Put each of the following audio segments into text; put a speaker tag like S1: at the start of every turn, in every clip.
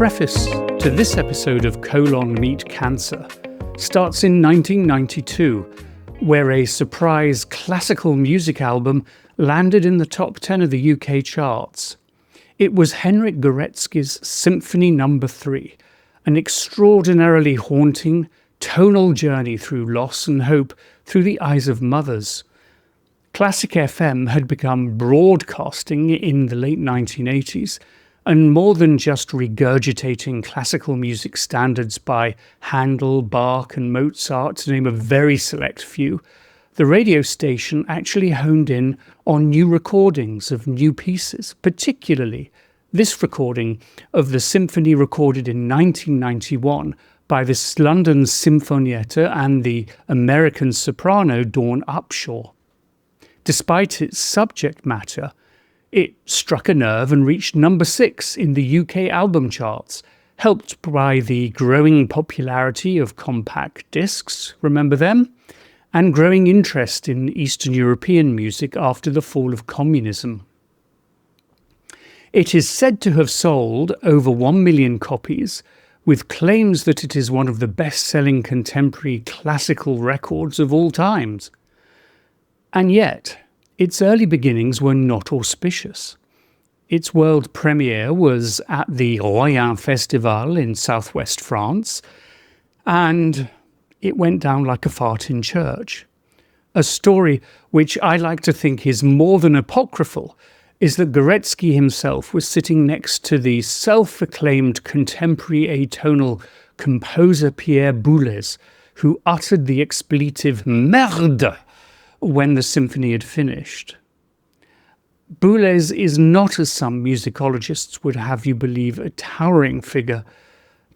S1: preface to this episode of Colon Meet Cancer starts in 1992, where a surprise classical music album landed in the top 10 of the UK charts. It was Henrik Gretzky's Symphony No. 3, an extraordinarily haunting, tonal journey through loss and hope through the eyes of mothers. Classic FM had begun broadcasting in the late 1980s, and more than just regurgitating classical music standards by Handel, Bach and Mozart, to name a very select few, the radio station actually honed in on new recordings of new pieces, particularly this recording of the symphony recorded in 1991 by the London Sinfonietta and the American soprano Dawn Upshaw. Despite its subject matter, it struck a nerve and reached number 6 in the UK album charts, helped by the growing popularity of compact discs, remember them? And growing interest in Eastern European music after the fall of communism. It is said to have sold over 1 million copies, with claims that it is one of the best-selling contemporary classical records of all times. And yet, its early beginnings were not auspicious. Its world premiere was at the Recounts Festival in southwest France, and it went down like a fart in church. A story which I like to think is more than apocryphal is that Gretzky himself was sitting next to the self-acclaimed contemporary atonal composer Pierre Boulez, who uttered the expletive "merde" when the symphony had finished. Boulez is not, as some musicologists would have you believe, a towering figure.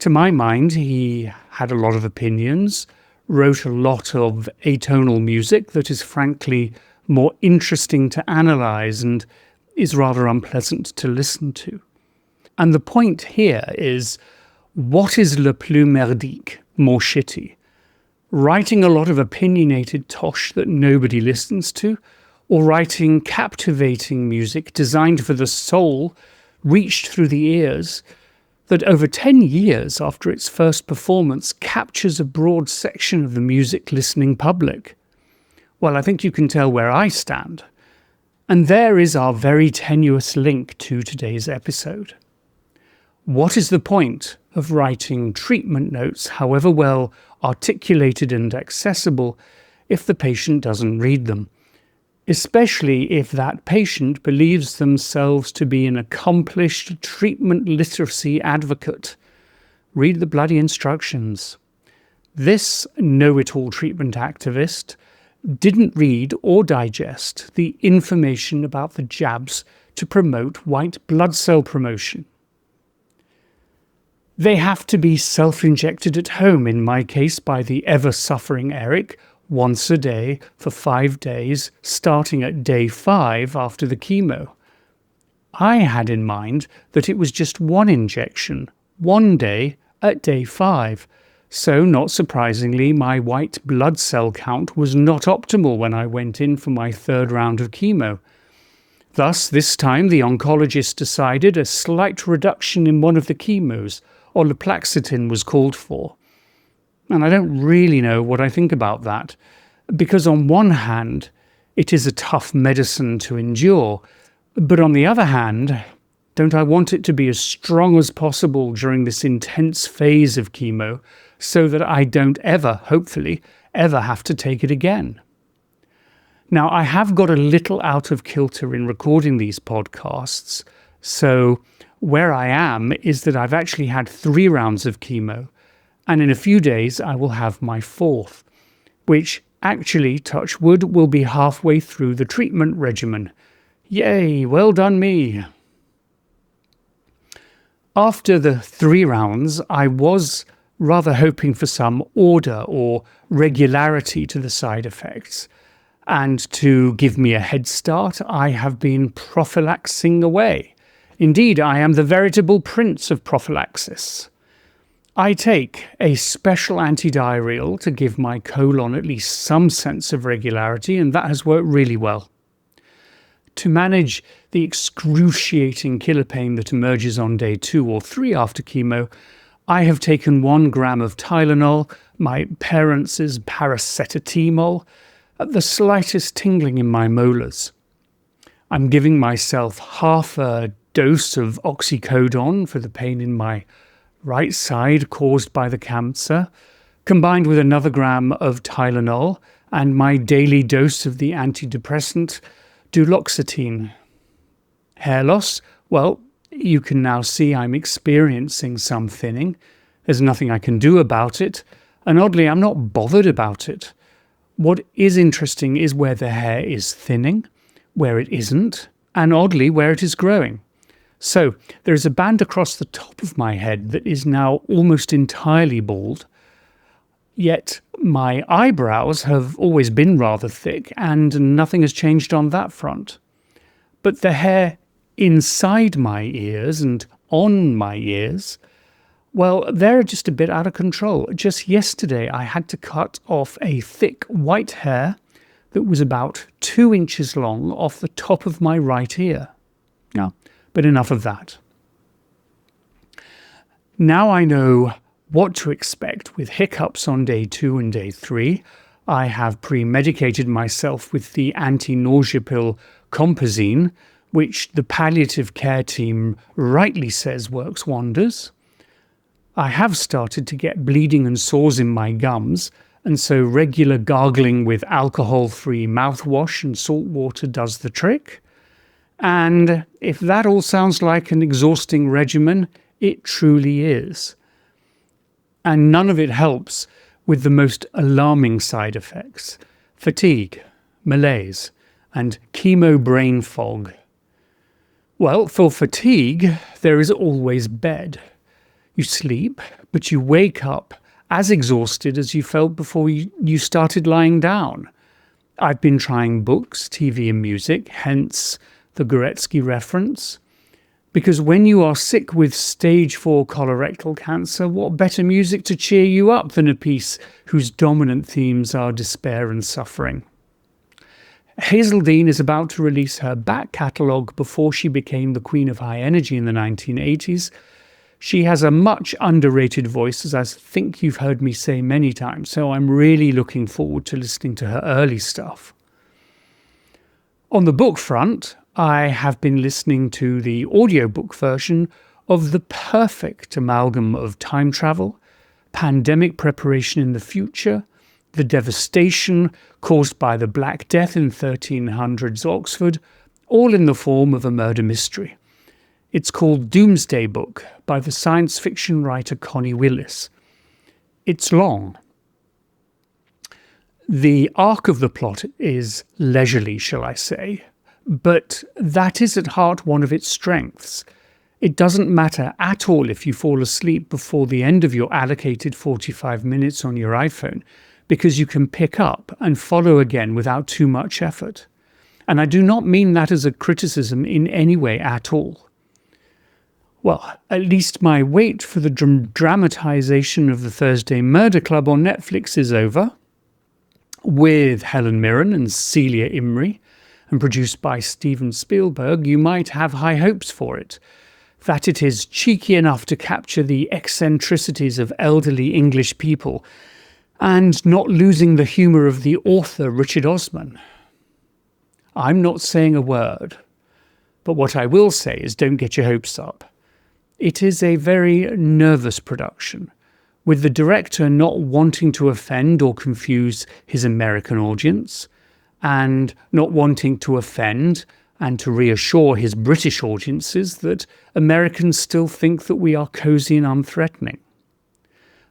S1: To my mind, he had a lot of opinions, wrote a lot of atonal music that is frankly more interesting to analyse and is rather unpleasant to listen to. And the point here is, what is le plus merdique, more shitty? Writing a lot of opinionated tosh that nobody listens to, or writing captivating music designed for the soul, reached through the ears, that over 10 years after its first performance captures a broad section of the music-listening public? Well, I think you can tell where I stand. And there is our very tenuous link to today's episode. What is the point of writing treatment notes, however well articulated and accessible, if the patient doesn't read them? Especially if that patient believes themselves to be an accomplished treatment literacy advocate. Read the bloody instructions. This know-it-all treatment activist didn't read or digest the information about the jabs to promote white blood cell promotion. They have to be self-injected at home, in my case by the ever-suffering Eric, once a day for 5 days, starting at day 5 after the chemo. I had in mind that it was just one injection, 1 day at day 5. So, not surprisingly, my white blood cell count was not optimal when I went in for my 3rd round of chemo. Thus, this time the oncologist decided a slight reduction in one of the chemos, or Leplaxetin was called for. And I don't really know what I think about that, because on one hand, it is a tough medicine to endure, but on the other hand, don't I want it to be as strong as possible during this intense phase of chemo, so that I don't ever, hopefully, ever have to take it again? Now, I have got a little out of kilter in recording these podcasts, so where I am is that I've actually had 3 rounds of chemo, and in a few days I will have my 4th, which actually, touch wood, will be halfway through the treatment regimen. Yay, well done me. After the 3 rounds, I was rather hoping for some order or regularity to the side effects. And to give me a head start, I have been prophylaxing away. Indeed, I am the veritable prince of prophylaxis. I take a special antidiarrheal to give my colon at least some sense of regularity, and that has worked really well. To manage the excruciating killer pain that emerges on day 2 or 3 after chemo, I have taken 1 gram of Tylenol, my parents' paracetamol, at the slightest tingling in my molars. I'm giving myself half a dose of oxycodone for the pain in my right side caused by the cancer, combined with another gram of Tylenol and my daily dose of the antidepressant duloxetine. Hair loss? Well, you can now see I'm experiencing some thinning. There's nothing I can do about it, and oddly, I'm not bothered about it. What is interesting is where the hair is thinning, where it isn't, and oddly, where it is growing. So there is a band across the top of my head that is now almost entirely bald, yet my eyebrows have always been rather thick and nothing has changed on that front. But the hair inside my ears and on my ears, well, they're just a bit out of control. Just yesterday I had to cut off a thick white hair that was about 2 inches long off the top of my right ear. Now, but enough of that. Now I know what to expect with hiccups on day 2 and day 3. I have pre-medicated myself with the anti-nausea pill Compazine, which the palliative care team rightly says works wonders. I have started to get bleeding and sores in my gums, and so regular gargling with alcohol-free mouthwash and salt water does the trick. And if that all sounds like an exhausting regimen, it truly is. And none of it helps with the most alarming side effects: fatigue, malaise, and chemo brain fog. Well, for fatigue, there is always bed. You sleep, but you wake up as exhausted as you felt before you started lying down. I've been trying books, TV and music, hence the Gretzky reference. Because when you are sick with stage 4 colorectal cancer, what better music to cheer you up than a piece whose dominant themes are despair and suffering? Hazeldine is about to release her back catalogue before she became the Queen of High Energy in the 1980s. She has a much underrated voice, as I think you've heard me say many times, so I'm really looking forward to listening to her early stuff. On the book front, I have been listening to the audiobook version of the perfect amalgam of time travel, pandemic preparation in the future, the devastation caused by the Black Death in 1300s Oxford, all in the form of a murder mystery. It's called Doomsday Book by the science fiction writer Connie Willis. It's long. The arc of the plot is leisurely, shall I say, but that is at heart one of its strengths. It doesn't matter at all if you fall asleep before the end of your allocated 45 minutes on your iPhone, because you can pick up and follow again without too much effort. And I do not mean that as a criticism in any way at all. Well, at least my wait for the dramatization of the Thursday Murder Club on Netflix is over, with Helen Mirren and Celia Imrie, and produced by Steven Spielberg. You might have high hopes for it, that it is cheeky enough to capture the eccentricities of elderly English people and not losing the humour of the author Richard Osman. I'm not saying a word, but what I will say is don't get your hopes up. It is a very nervous production, with the director not wanting to offend or confuse his American audience, and not wanting to offend and to reassure his British audiences that Americans still think that we are cosy and unthreatening.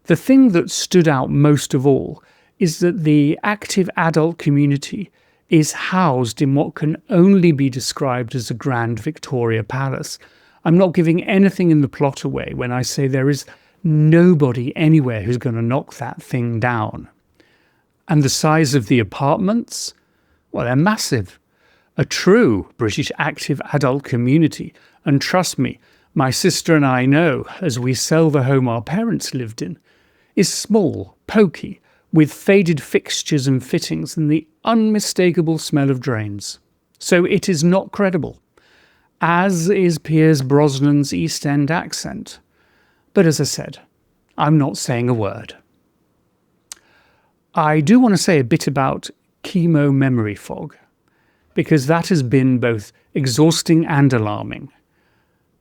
S1: The thing that stood out most of all is that the active adult community is housed in what can only be described as a grand Victoria Palace. I'm not giving anything in the plot away when I say there is nobody anywhere who's going to knock that thing down. And the size of the apartments? Well, they're massive. A true British active adult community. And trust me, my sister and I know, as we sell the home our parents lived in, is small, pokey, with faded fixtures and fittings and the unmistakable smell of drains. So it is not credible. as is Piers Brosnan's East End accent. But as I said, I'm not saying a word. I do want to say a bit about chemo memory fog, because that has been both exhausting and alarming.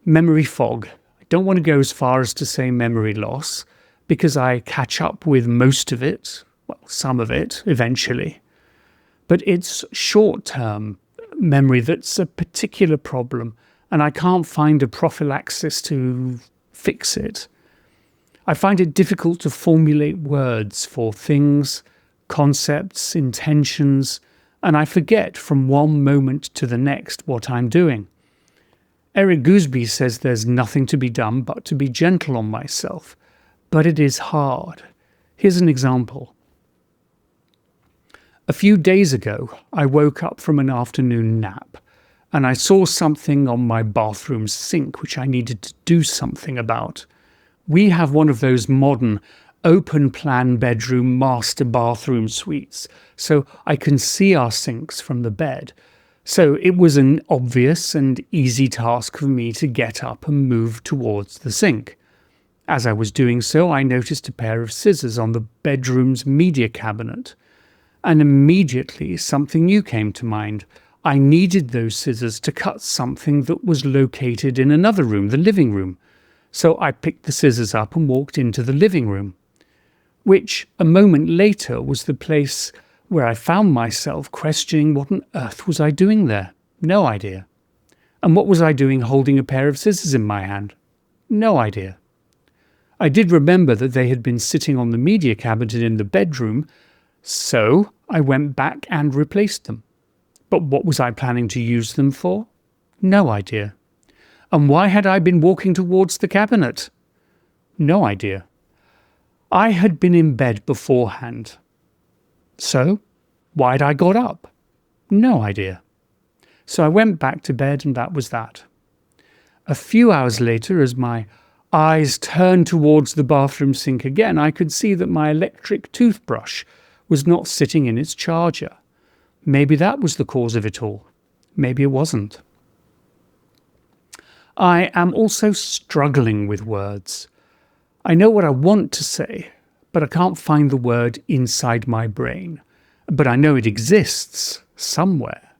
S1: Memory fog, I don't want to go as far as to say memory loss, because I catch up with most of it, well, some of it, eventually. But it's short-term memory that's a particular problem, and I can't find a prophylaxis to fix it. I find it difficult to formulate words for things, concepts, intentions, and I forget from one moment to the next what I'm doing. Eric Gooseby says there's nothing to be done but to be gentle on myself, but it is hard. Here's an example. A few days ago, I woke up from an afternoon nap and I saw something on my bathroom sink which I needed to do something about. We have one of those modern open-plan bedroom master bathroom suites, so I can see our sinks from the bed. So it was an obvious and easy task for me to get up and move towards the sink. As I was doing so, I noticed a pair of scissors on the bedroom's media cabinet. And immediately something new came to mind. I needed those scissors to cut something that was located in another room, the living room. So I picked the scissors up and walked into the living room, which a moment later was the place where I found myself questioning what on earth was I doing there? No idea. And what was I doing holding a pair of scissors in my hand? No idea. I did remember that they had been sitting on the media cabinet in the bedroom, so I went back and replaced them. But what was I planning to use them for? No idea. And why had I been walking towards the cabinet? No idea. I had been in bed beforehand. So, why'd I got up? No idea. So I went back to bed and that was that. A few hours later, as my eyes turned towards the bathroom sink again, I could see that my electric toothbrush was not sitting in its charger. Maybe that was the cause of it all. Maybe it wasn't. I am also struggling with words. I know what I want to say, but I can't find the word inside my brain. But I know it exists somewhere.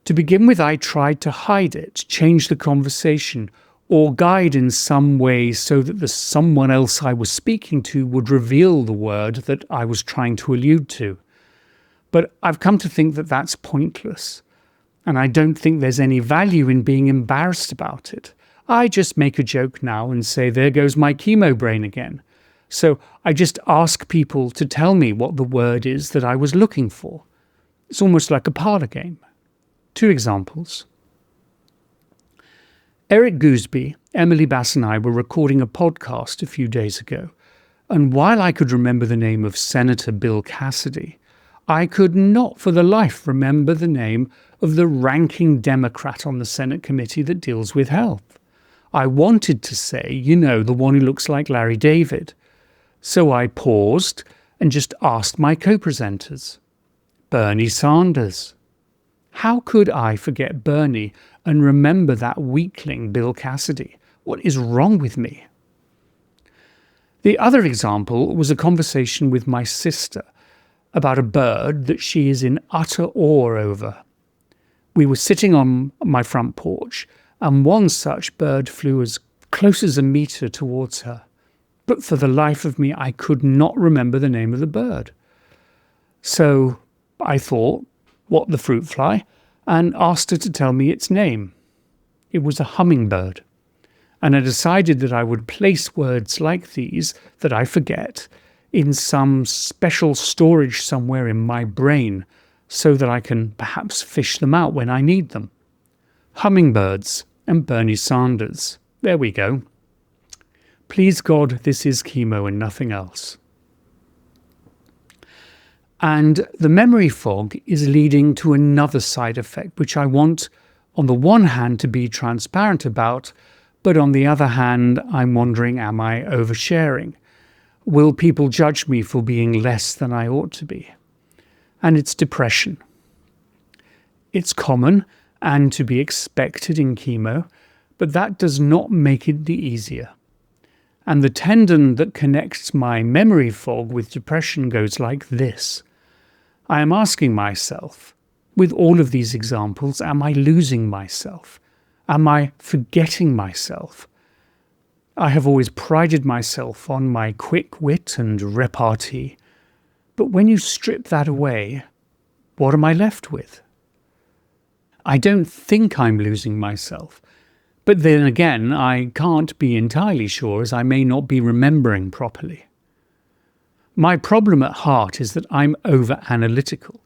S1: To begin with, I tried to hide it, change the conversation, or guide in some way so that the someone else I was speaking to would reveal the word that I was trying to allude to. But I've come to think that that's pointless. And I don't think there's any value in being embarrassed about it. I just make a joke now and say, there goes my chemo brain again. So I just ask people to tell me what the word is that I was looking for. It's almost like a parlor game. 2 examples. Eric Gooseby, Emily Bass and I were recording a podcast a few days ago. And while I could remember the name of Senator Bill Cassidy, I could not for the life remember the name of the ranking Democrat on the Senate committee that deals with health. I wanted to say, the one who looks like Larry David. So I paused and just asked my co-presenters. Bernie Sanders. How could I forget Bernie and remember that weakling Bill Cassidy? What is wrong with me? The other example was a conversation with my sister about a bird that she is in utter awe over. We were sitting on my front porch, and one such bird flew as close as a metre towards her. But for the life of me, I could not remember the name of the bird. So I thought, what the fruit fly, and asked her to tell me its name. It was a hummingbird. And I decided that I would place words like these that I forget in some special storage somewhere in my brain so that I can perhaps fish them out when I need them. Hummingbirds and Bernie Sanders. There we go. Please God, this is chemo and nothing else. And the memory fog is leading to another side effect, which I want, on the one hand, to be transparent about, but on the other hand, I'm wondering, am I oversharing? Will people judge me for being less than I ought to be? And it's depression. It's common, and to be expected in chemo, but that does not make it any easier. And the tendon that connects my memory fog with depression goes like this. I am asking myself, with all of these examples, am I losing myself? Am I forgetting myself? I have always prided myself on my quick wit and repartee, but when you strip that away, what am I left with? I don't think I'm losing myself, but then again, I can't be entirely sure as I may not be remembering properly. My problem at heart is that I'm over-analytical,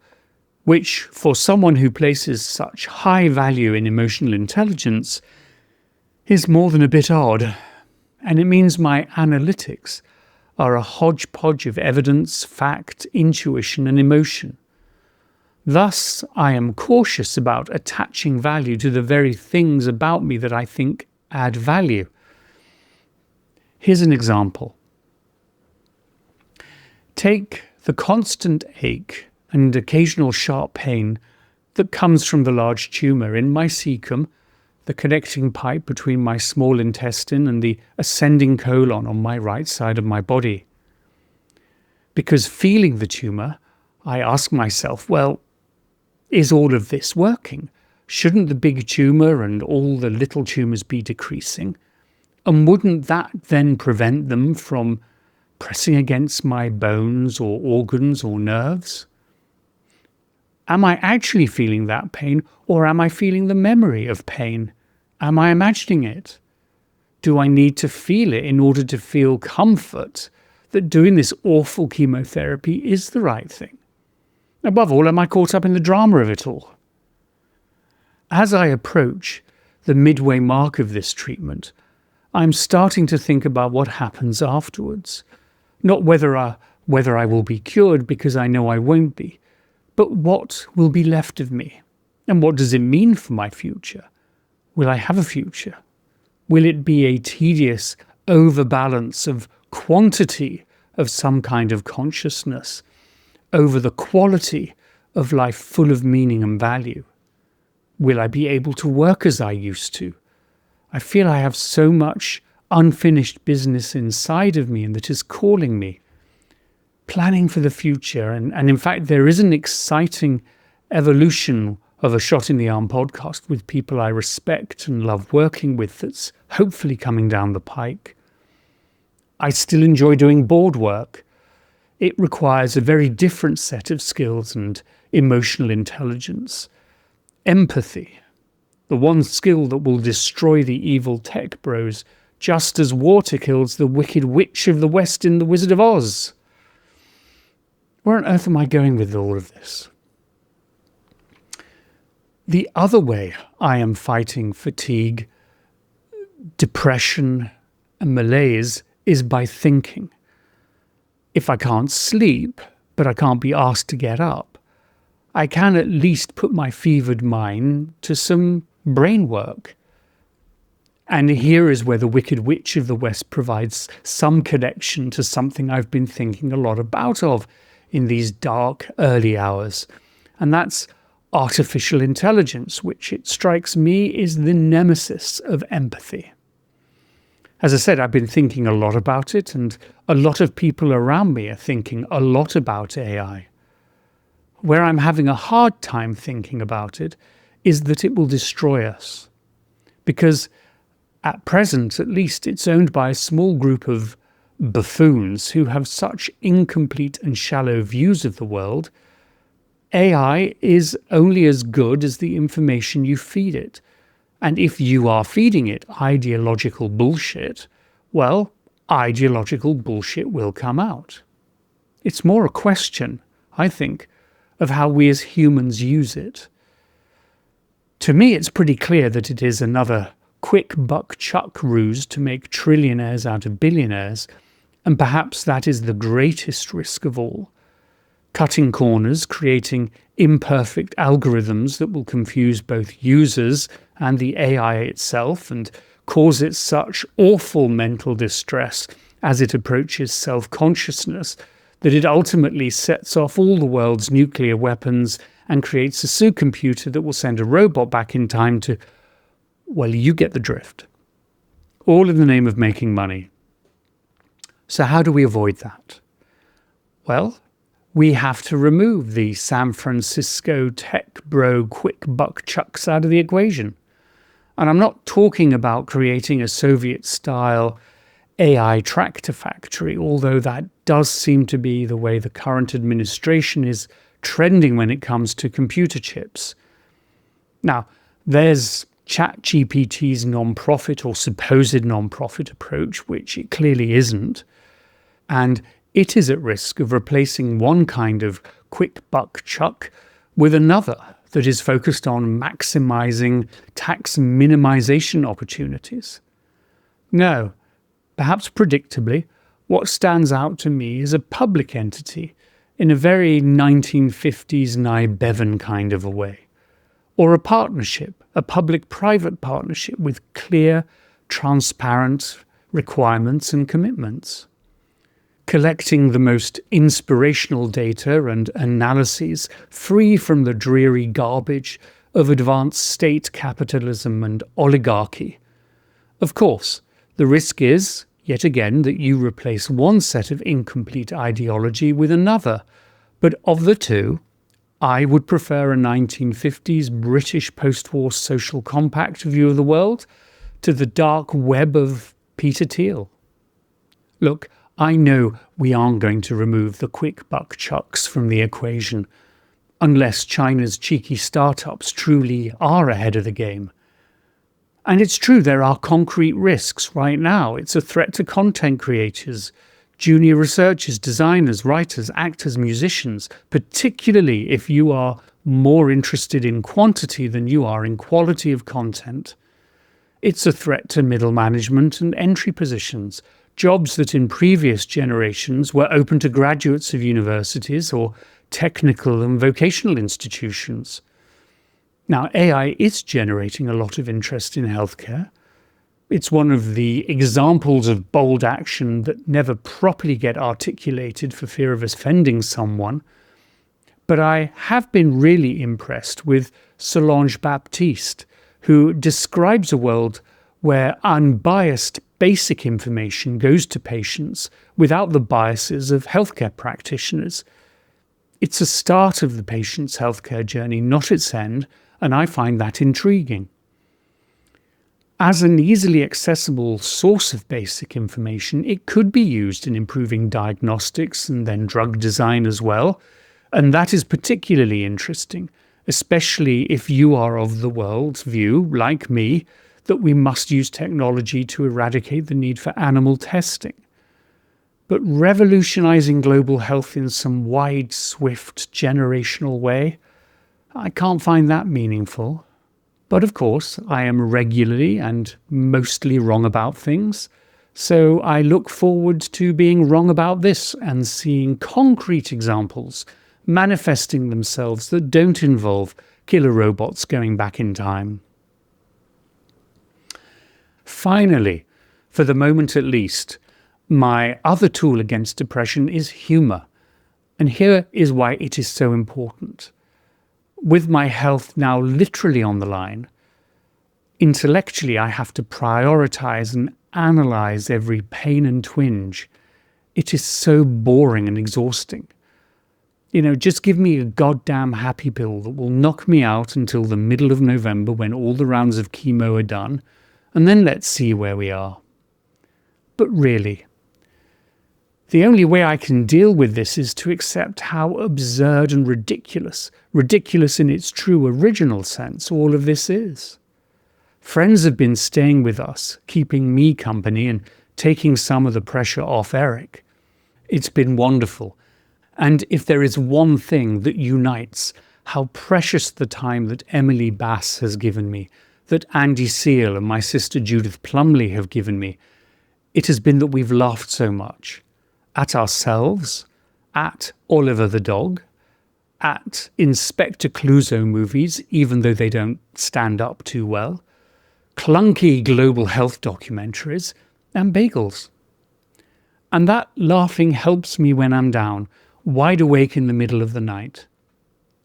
S1: which, for someone who places such high value in emotional intelligence, is more than a bit odd, and it means my analytics are a hodgepodge of evidence, fact, intuition, and emotion. Thus, I am cautious about attaching value to the very things about me that I think add value. Here's an example. Take the constant ache and occasional sharp pain that comes from the large tumour in my cecum, the connecting pipe between my small intestine and the ascending colon on my right side of my body. Because feeling the tumour, I ask myself, well, is all of this working? Shouldn't the big tumour and all the little tumours be decreasing? And wouldn't that then prevent them from pressing against my bones or organs or nerves? Am I actually feeling that pain, or am I feeling the memory of pain? Am I imagining it? Do I need to feel it in order to feel comfort that doing this awful chemotherapy is the right thing? Above all, am I caught up in the drama of it all? As I approach the midway mark of this treatment, I'm starting to think about what happens afterwards. Not whether I will be cured, because I know I won't be, but what will be left of me? And what does it mean for my future? Will I have a future? Will it be a tedious overbalance of quantity of some kind of consciousness over the quality of life full of meaning and value? Will I be able to work as I used to? I feel I have so much unfinished business inside of me and that is calling me. Planning for the future, and in fact there is an exciting evolution of a Shot in the Arm podcast with people I respect and love working with that's hopefully coming down the pike. I still enjoy doing board work. It requires a very different set of skills and emotional intelligence. Empathy, the one skill that will destroy the evil tech bros, just as water kills the wicked witch of the West in The Wizard of Oz. Where on earth am I going with all of this? The other way I am fighting fatigue, depression, and malaise is by thinking. If I can't sleep, but I can't be asked to get up, I can at least put my fevered mind to some brain work. And here is where the Wicked Witch of the West provides some connection to something I've been thinking a lot about in these dark early hours. And that's artificial intelligence, which it strikes me is the nemesis of empathy. As I said, I've been thinking a lot about it, and a lot of people around me are thinking a lot about AI. Where I'm having a hard time thinking about it is that it will destroy us. Because at present, at least, it's owned by a small group of buffoons who have such incomplete and shallow views of the world. AI is only as good as the information you feed it. And if you are feeding it ideological bullshit, well, ideological bullshit will come out. It's more a question, I think, of how we as humans use it. To me, it's pretty clear that it is another quick buck chuck ruse to make trillionaires out of billionaires, and perhaps that is the greatest risk of all. Cutting corners, creating imperfect algorithms that will confuse both users and the AI itself and cause it such awful mental distress as it approaches self-consciousness that it ultimately sets off all the world's nuclear weapons and creates a supercomputer that will send a robot back in time to, well, you get the drift. All in the name of making money. So how do we avoid that? Well, we have to remove the San Francisco tech bro quick buck chucks out of the equation. And I'm not talking about creating a Soviet-style AI tractor factory, although that does seem to be the way the current administration is trending when it comes to computer chips. Now, there's ChatGPT's non-profit or supposed non-profit approach, which it clearly isn't. And it is at risk of replacing one kind of quick buck chuck with another that is focused on maximizing tax minimization opportunities. No, perhaps predictably, what stands out to me is a public entity in a very 1950s Nye Bevan kind of a way, or a partnership, a public-private partnership with clear, transparent requirements and commitments. Collecting the most inspirational data and analyses free from the dreary garbage of advanced state capitalism and oligarchy. Of course, the risk is, yet again, that you replace one set of incomplete ideology with another, but of the two, I would prefer a 1950s British post-war social compact view of the world to the dark web of Peter Thiel. Look, I know we aren't going to remove the quick buck chucks from the equation, unless China's cheeky startups truly are ahead of the game. And it's true, there are concrete risks right now. It's a threat to content creators, junior researchers, designers, writers, actors, musicians, particularly if you are more interested in quantity than you are in quality of content. It's a threat to middle management and entry positions, jobs that in previous generations were open to graduates of universities or technical and vocational institutions. Now, AI is generating a lot of interest in healthcare. It's one of the examples of bold action that never properly get articulated for fear of offending someone. But I have been really impressed with Solange Baptiste, who describes a world where unbiased basic information goes to patients without the biases of healthcare practitioners. It's a start of the patient's healthcare journey, not its end, and I find that intriguing. As an easily accessible source of basic information, it could be used in improving diagnostics and then drug design as well, and that is particularly interesting, especially if you are of the world's view, like me, that we must use technology to eradicate the need for animal testing. But revolutionizing global health in some wide, swift, generational way, I can't find that meaningful. But of course, I am regularly and mostly wrong about things, so I look forward to being wrong about this and seeing concrete examples manifesting themselves that don't involve killer robots going back in time. Finally, for the moment at least, my other tool against depression is humour. And here is why it is so important. With my health now literally on the line, intellectually I have to prioritise and analyse every pain and twinge. It is so boring and exhausting. Just give me a goddamn happy pill that will knock me out until the middle of November when all the rounds of chemo are done, and then let's see where we are. But really, the only way I can deal with this is to accept how absurd and ridiculous in its true original sense, all of this is. Friends have been staying with us, keeping me company and taking some of the pressure off Eric. It's been wonderful. And if there is one thing that unites how precious the time that Emily Bass has given me, that Andy Seal and my sister Judith Plumley have given me, it has been that we've laughed so much. At ourselves, at Oliver the dog, at Inspector Clouseau movies, even though they don't stand up too well, clunky global health documentaries, and bagels. And that laughing helps me when I'm down, wide awake in the middle of the night.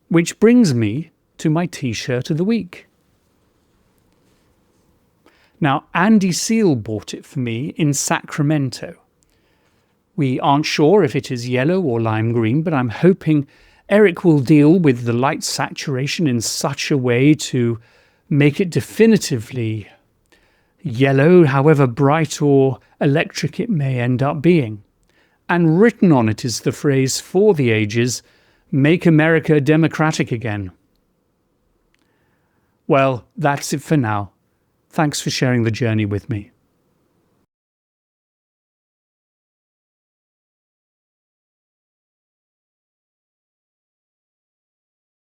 S1: Which brings me to my t-shirt of the week. Now, Andy Seal bought it for me in Sacramento. We aren't sure if it is yellow or lime green, but I'm hoping Eric will deal with the light saturation in such a way to make it definitively yellow, however bright or electric it may end up being. And written on it is the phrase for the ages, "Make America democratic again." Well, that's it for now. Thanks for sharing the journey with me.